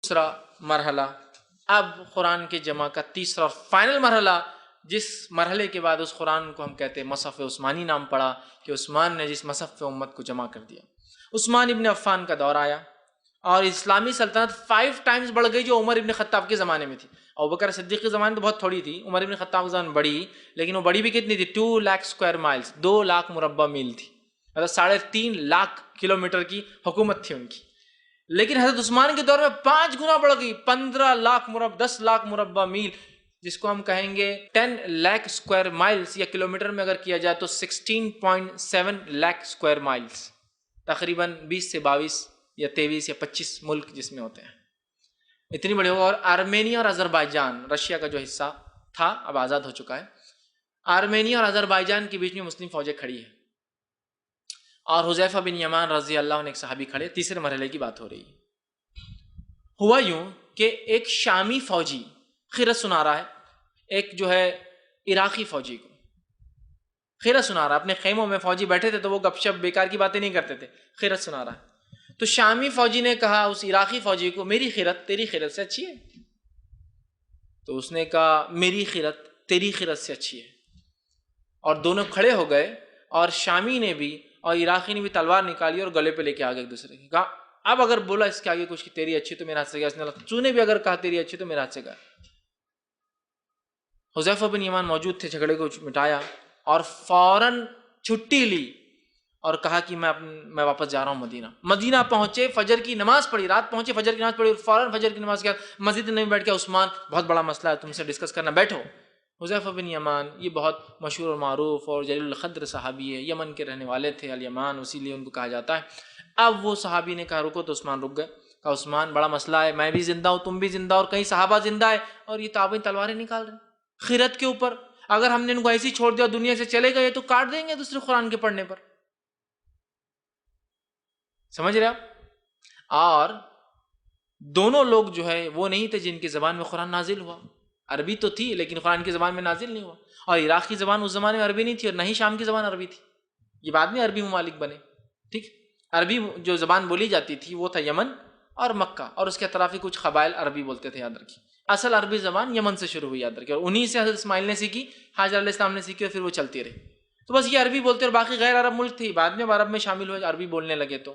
دوسرا مرحلہ، اب قرآن کے جمع کا تیسرا اور فائنل مرحلہ، جس مرحلے کے بعد اس قرآن کو ہم کہتے ہیں مصحف عثمانی نام پڑا کہ عثمان نے جس مصحف امت کو جمع کر دیا۔ عثمان ابن عفان کا دور آیا اور اسلامی سلطنت 5 ٹائمز بڑھ گئی جو عمر ابن خطاب کے زمانے میں تھی۔ ابوبکر صدیق کے زمانے تو بہت تھوڑی تھی، عمر ابن خطاب کے زمانے میں بڑی، لیکن وہ بڑی بھی کتنی تھی؟ 2 لاکھ اسکوائر مائلز، 2 لاکھ مربع میل تھی، مطلب 3.5 لاکھ کلومیٹر کی حکومت تھی ان کی۔ لیکن حضرت عثمان کے دور میں 5 گنا بڑھ گئی، 15 لاکھ مربع 10 لاکھ مربع میل، جس کو ہم کہیں گے 10 لاکھ اسکوائر مائلز یا کلومیٹر میں اگر کیا جائے تو 16.7 لاکھ اسکوائر مائلز، تقریباً 20 سے 22 یا 23 یا 25 ملک جس میں ہوتے ہیں، اتنی بڑی ہوگا۔ اور آرمینیا اور آذربائیجان، رشیا کا جو حصہ تھا اب آزاد ہو چکا ہے، آرمینیا اور آذربائیجان کے بیچ میں مسلم فوجیں کھڑی ہیں، اور حذیفہ بن یمان رضی اللہ عنہ ایک صحابی کھڑے۔ تیسرے مرحلے کی بات ہو رہی ہے۔ ہوا یوں کہ ایک شامی فوجی خیرت سنا رہا ہے، ایک جو ہے عراقی فوجی کو خیرت سنا رہا ہے۔ اپنے خیموں میں فوجی بیٹھے تھے تو وہ گپ شپ بیکار کی باتیں نہیں کرتے تھے، خیرت سنا رہا ہے۔ تو شامی فوجی نے کہا اس عراقی فوجی کو، میری خیرت تیری خیرت سے اچھی ہے؟ تو اس نے کہا میری خیرت تیری خیرت سے اچھی ہے، اور دونوں کھڑے ہو گئے، اور شامی نے بھی اور عراقی نے بھی تلوار نکالی اور گلے پہ لے کے آگے ایک دوسرے کی کہا، اب اگر بولا اس کے آگے کچھ کہ تیری اچھی تو میرے ہاتھ سے گیا، اس نے تو نے بھی اگر کہا تیری اچھی تو میرے ہاتھ سے گیا۔ حذیفہ بن یمان موجود تھے، جھگڑے کو مٹایا اور فوراً چھٹی لی اور کہا کہ میں واپس جا رہا ہوں مدینہ۔ مدینہ پہنچے، فجر کی نماز پڑھی، رات پہنچے، فجر کی نماز پڑھی، اور فوراً فجر کی نماز کے بعد مسجد میں بیٹھ کے عثمان بہت بڑا مسئلہ ہے، تم سے ڈسکس کرنا، بیٹھو۔ حذیفہ بن یمان یہ بہت مشہور و معروف اور جلیل القدر صحابی ہے، یمن کے رہنے والے تھے، الیمان اسی لیے ان کو کہا جاتا ہے۔ اب وہ صحابی نے کہا رکو، تو عثمان رک گئے، کہا عثمان بڑا مسئلہ ہے، میں بھی زندہ ہوں، تم بھی زندہ، اور کئی صحابہ زندہ ہے، اور یہ تابعین تلواریں نکال رہے ہیں خیرت کے اوپر، اگر ہم نے ان کو ایسے ہی چھوڑ دیا دنیا سے چلے گئے تو کاٹ دیں گے دوسرے قرآن کے پڑھنے پر، سمجھ رہے آپ؟ اور دونوں لوگ جو ہے وہ نہیں تھے جن کی زبان میں قرآن نازل ہوا، عربی تو تھی لیکن قرآن کی زبان میں نازل نہیں ہوا، اور عراق کی زبان اس زمانے میں عربی نہیں تھی، اور نہ ہی شام کی زبان عربی تھی، یہ بعد میں عربی ممالک بنے، ٹھیک۔ عربی جو زبان بولی جاتی تھی وہ تھا یمن اور مکہ، اور اس کے اطرافی کچھ قبائل عربی بولتے تھے، یاد رکھیے۔ اصل عربی زبان یمن سے شروع ہوئی، یاد رکھیے، اور انہی سے حضرت اسماعیل نے سیکھی، حاجر علیہ السلام نے سیکھی، اور پھر وہ چلتی رہی۔ تو بس یہ عربی بولتے، اور باقی غیر عرب ملک تھی، بعد میں عرب میں شامل ہوئے، عربی بولنے لگے تو